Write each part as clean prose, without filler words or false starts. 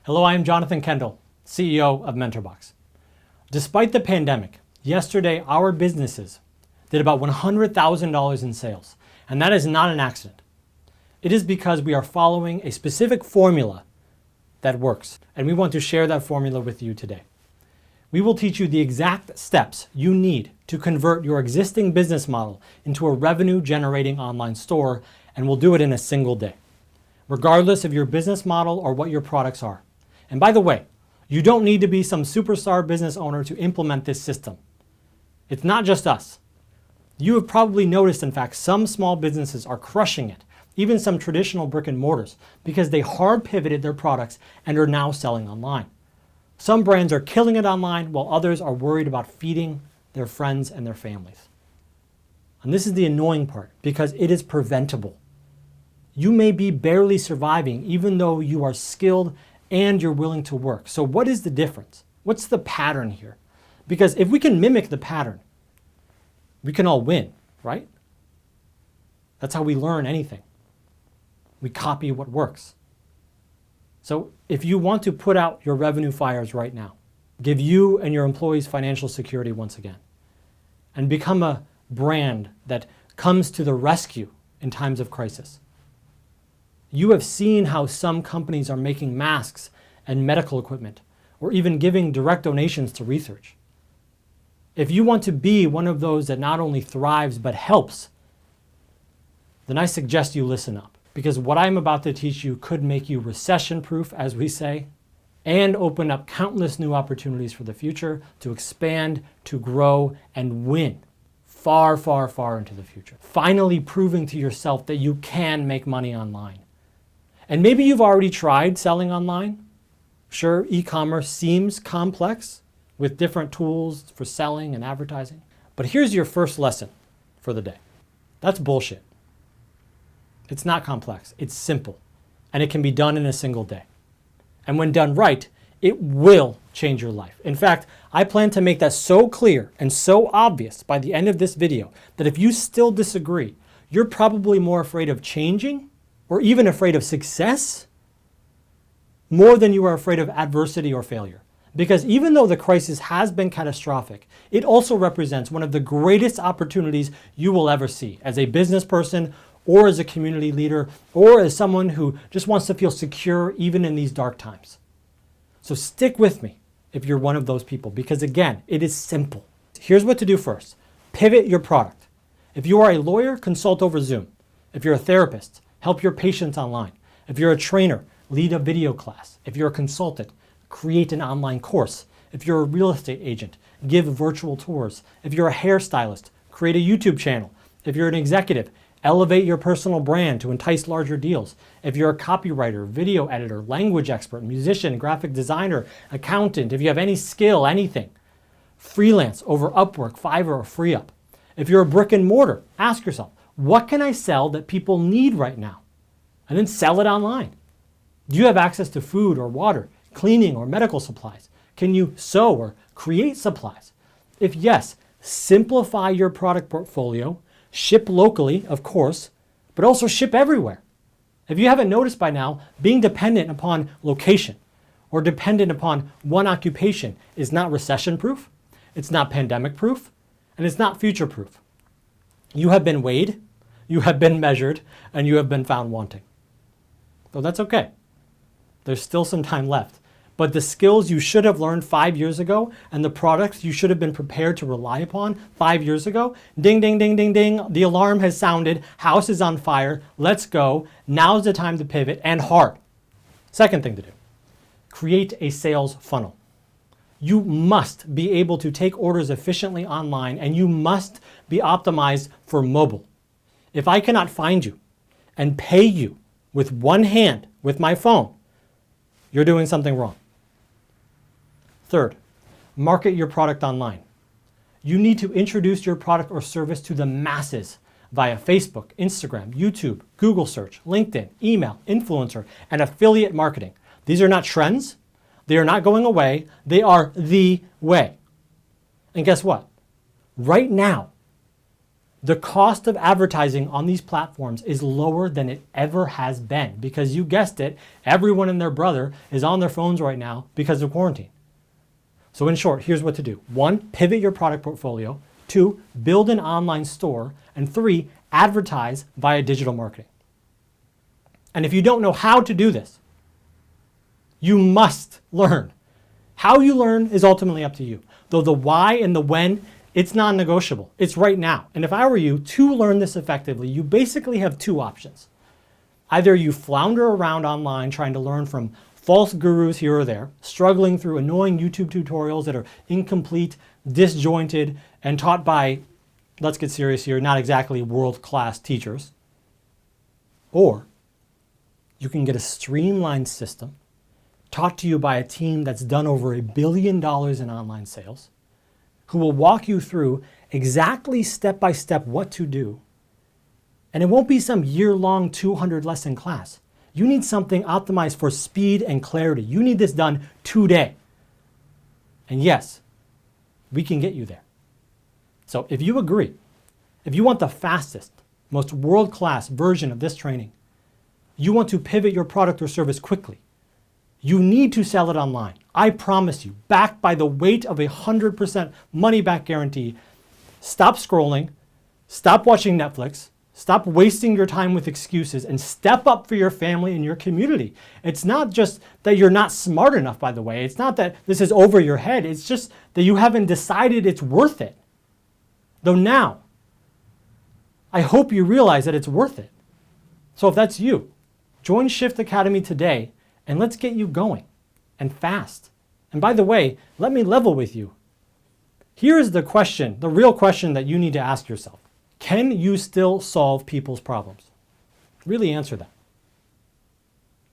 Hello, I am Jonathan Kendall, CEO of MentorBox. Despite the pandemic, yesterday our businesses did about $100,000 in sales, and that is not an accident. It is because we are following a specific formula that works, and we want to share that formula with you today. We will teach you the exact steps you need to convert your existing business model into a revenue-generating online store, and we'll do it in a single day, regardless of your business model or what your products are. And by the way, you don't need to be some superstar business owner to implement this system. It's not just us. You have probably noticed, in fact, some small businesses are crushing it, even some traditional brick and mortars, because they hard pivoted their products and are now selling online. Some brands are killing it online, while others are worried about feeding their friends and their families. And this is the annoying part, because it is preventable. You may be barely surviving, even though you are skilled and you're willing to work. So what is the difference? What's the pattern here? Because if we can mimic the pattern, we can all win, right? That's how we learn anything. We copy what works. So if you want to put out your revenue fires right now, give you and your employees financial security once again, and become a brand that comes to the rescue in times of crisis. You have seen how some companies are making masks and medical equipment, or even giving direct donations to research. If you want to be one of those that not only thrives but helps, then I suggest you listen up, because what I'm about to teach you could make you recession-proof, as we say, and open up countless new opportunities for the future to expand, to grow, and win far, far, far into the future. Finally proving to yourself that you can make money online. And maybe you've already tried selling online. Sure, e-commerce seems complex with different tools for selling and advertising. But here's your first lesson for the day. That's bullshit. It's not complex. It's simple. And it can be done in a single day. And when done right, it will change your life. In fact, I plan to make that so clear and so obvious by the end of this video that if you still disagree, you're probably more afraid of changing or even afraid of success more than you are afraid of adversity or failure. Because even though the crisis has been catastrophic, it also represents one of the greatest opportunities you will ever see as a business person or as a community leader or as someone who just wants to feel secure even in these dark times. So stick with me if you're one of those people, because again, it is simple. Here's what to do first. Pivot your product. If you are a lawyer, consult over Zoom. If you're a therapist, help your patients online. If you're a trainer, lead a video class. If you're a consultant, create an online course. If you're a real estate agent, give virtual tours. If you're a hairstylist, create a YouTube channel. If you're an executive, elevate your personal brand to entice larger deals. If you're a copywriter, video editor, language expert, musician, graphic designer, accountant, if you have any skill, anything, freelance over Upwork, Fiverr, or FreeUp. If you're a brick and mortar, ask yourself, what can I sell that people need right now? And then sell it online. Do you have access to food or water, cleaning or medical supplies? Can you sew or create supplies? If yes, simplify your product portfolio, ship locally, of course, but also ship everywhere. If you haven't noticed by now, being dependent upon location or dependent upon one occupation is not recession-proof, it's not pandemic-proof, and it's not future-proof. You have been weighed, you have been measured, and you have been found wanting. So that's okay. There's still some time left. But the skills you should have learned 5 years ago and the products you should have been prepared to rely upon 5 years ago, ding, ding, ding, ding, ding, the alarm has sounded, house is on fire, let's go, now's the time to pivot, and hard. Second thing to do, create a sales funnel. You must be able to take orders efficiently online, and you must be optimized for mobile. If I cannot find you and pay you with one hand with my phone, you're doing something wrong. Third, market your product online. You need to introduce your product or service to the masses via Facebook, Instagram, YouTube, Google search, LinkedIn, email, influencer, and affiliate marketing. These are not trends. They are not going away. They are the way. And guess what? Right now, The cost of advertising on these platforms is lower than it ever has been because you guessed it, everyone and their brother is on their phones right now because of quarantine. So in short, here's what to do. 1, pivot your product portfolio. 2, build an online store. And 3, advertise via digital marketing. And if you don't know how to do this, you must learn. How you learn is ultimately up to you. Though the why and the when, it's non-negotiable. It's right now. And if I were you, to learn this effectively, you basically have 2 options. Either you flounder around online trying to learn from false gurus here or there, struggling through annoying YouTube tutorials that are incomplete, disjointed, and taught by, let's get serious here, not exactly world-class teachers. Or you can get a streamlined system taught to you by a team that's done over $1 billion in online sales, who will walk you through exactly step-by-step what to do. And it won't be some year-long 200-lesson class. You need something optimized for speed and clarity. You need this done today. And yes, we can get you there. So if you agree, if you want the fastest, most world-class version of this training, you want to pivot your product or service quickly, you need to sell it online. I promise you, backed by the weight of 100% money-back guarantee. Stop scrolling, stop watching Netflix, stop wasting your time with excuses, and step up for your family and your community. It's not just that you're not smart enough, by the way. It's not that this is over your head. It's just that you haven't decided it's worth it. Though now, I hope you realize that it's worth it. So if that's you, join Shift Academy today and let's get you going and fast. And by the way, let me level with you. Here's the question, the real question that you need to ask yourself. Can you still solve people's problems? Really answer that.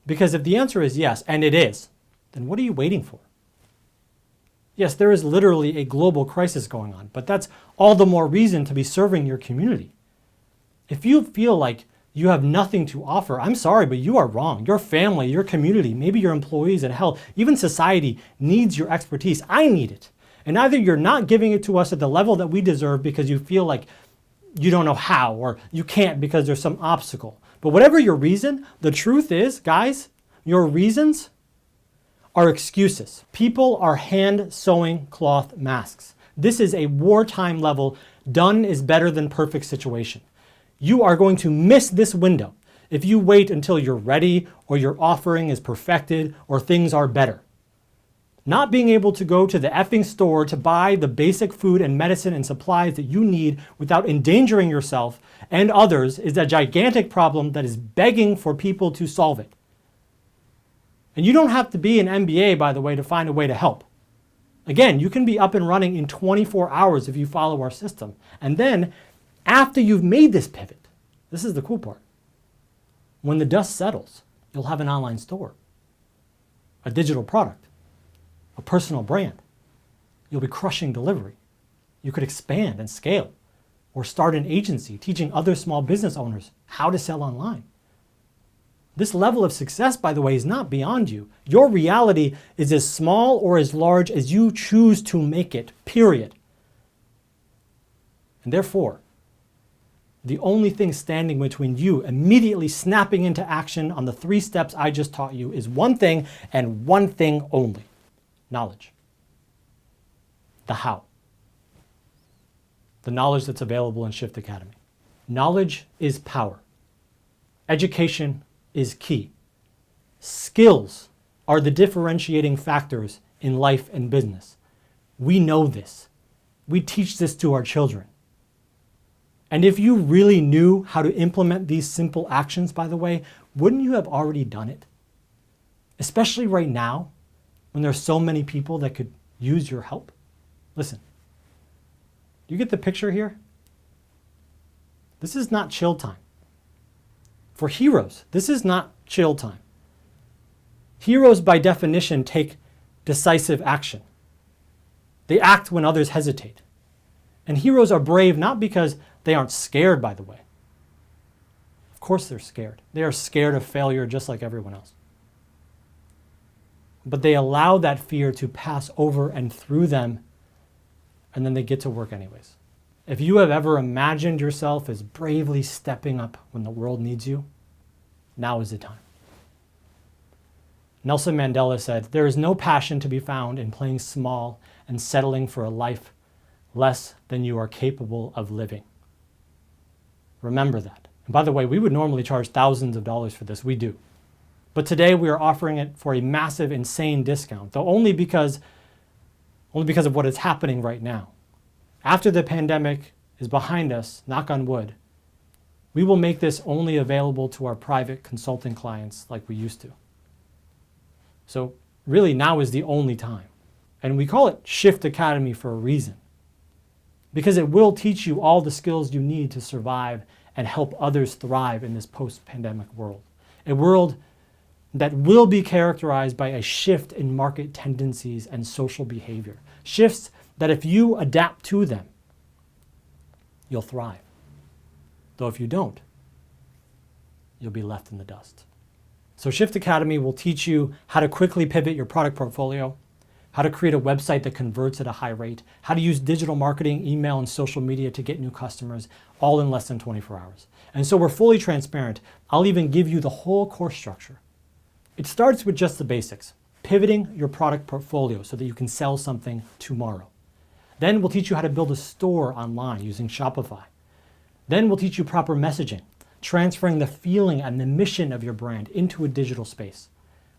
Because if the answer is yes, and it is, then what are you waiting for? Yes, there is literally a global crisis going on, but that's all the more reason to be serving your community. If you feel like you have nothing to offer, I'm sorry, but you are wrong. Your family, your community, maybe your employees, and hell, even society needs your expertise. I need it. And either you're not giving it to us at the level that we deserve because you feel like you don't know how, or you can't because there's some obstacle. But whatever your reason, the truth is, guys, your reasons are excuses. People are hand sewing cloth masks. This is a wartime level, done is better than perfect situation. You are going to miss this window if you wait until you're ready or your offering is perfected or things are better. Not being able to go to the effing store to buy the basic food and medicine and supplies that you need without endangering yourself and others is a gigantic problem that is begging for people to solve it. And you don't have to be an MBA, by the way, to find a way to help. Again, you can be up and running in 24 hours if you follow our system. And then, after you've made this pivot, this is the cool part. When the dust settles, you'll have an online store, a digital product, a personal brand. You'll be crushing delivery. You could expand and scale or start an agency teaching other small business owners how to sell online. This level of success, by the way, is not beyond you. Your reality is as small or as large as you choose to make it, period. And therefore, the only thing standing between you immediately snapping into action on the 3 steps I just taught you is one thing and one thing only: knowledge. The how. The knowledge that's available in Shift Academy. Knowledge is power. Education is key. Skills are the differentiating factors in life and business. We know this. We teach this to our children. And if you really knew how to implement these simple actions, by the way, wouldn't you have already done it? Especially right now, when there's so many people that could use your help. Listen, do you get the picture here? This is not chill time. For heroes, this is not chill time. Heroes, by definition, take decisive action. They act when others hesitate. And heroes are brave not because they aren't scared, by the way. Of course they're scared. They are scared of failure just like everyone else. But they allow that fear to pass over and through them, and then they get to work anyways. If you have ever imagined yourself as bravely stepping up when the world needs you, now is the time. Nelson Mandela said, "There is no passion to be found in playing small and settling for a life less than you are capable of living." Remember that. And by the way, we would normally charge thousands of dollars for this. We do. But today we are offering it for a massive, insane discount, though only because of what is happening right now. After the pandemic is behind us, knock on wood, we will make this only available to our private consulting clients like we used to. So really now is the only time. And we call it Shift Academy for a reason, because it will teach you all the skills you need to survive and help others thrive in this post-pandemic world. A world that will be characterized by a shift in market tendencies and social behavior. Shifts that if you adapt to them, you'll thrive. Though if you don't, you'll be left in the dust. So Shift Academy will teach you how to quickly pivot your product portfolio, how to create a website that converts at a high rate, how to use digital marketing, email, and social media to get new customers, all in less than 24 hours. And so we're fully transparent. I'll even give you the whole course structure. It starts with just the basics, pivoting your product portfolio so that you can sell something tomorrow. Then we'll teach you how to build a store online using Shopify. Then we'll teach you proper messaging, transferring the feeling and the mission of your brand into a digital space.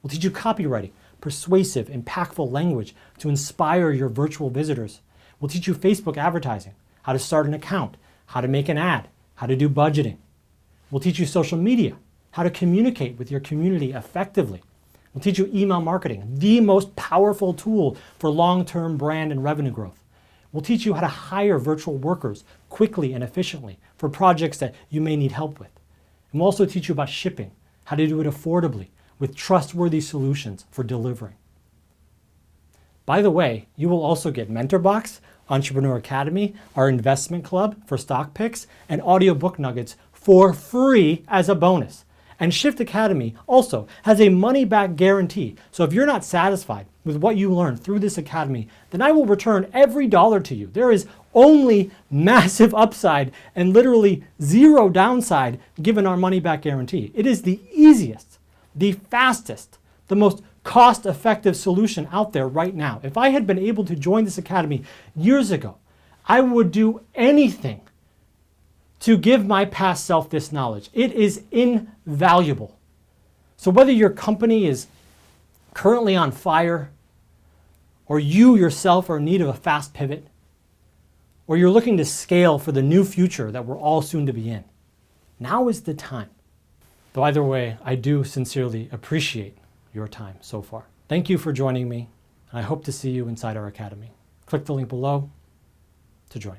We'll teach you copywriting, persuasive, impactful language to inspire your virtual visitors. We'll teach you Facebook advertising, how to start an account, how to make an ad, how to do budgeting. We'll teach you social media, how to communicate with your community effectively. We'll teach you email marketing, the most powerful tool for long-term brand and revenue growth. We'll teach you how to hire virtual workers quickly and efficiently for projects that you may need help with. And we'll also teach you about shipping, how to do it affordably with trustworthy solutions for delivering. By the way, you will also get MentorBox, Entrepreneur Academy, our investment club for stock picks, and audiobook nuggets for free as a bonus. And Shift Academy also has a money-back guarantee. So if you're not satisfied with what you learn through this academy, then I will return every dollar to you. There is only massive upside and literally zero downside given our money-back guarantee. It is the easiest, the fastest, the most cost-effective solution out there right now. If I had been able to join this academy years ago, I would do anything to give my past self this knowledge. It is invaluable. So whether your company is currently on fire, or you yourself are in need of a fast pivot, or you're looking to scale for the new future that we're all soon to be in, now is the time. Though either way, I do sincerely appreciate your time so far. Thank you for joining me, and I hope to see you inside our academy. Click the link below to join.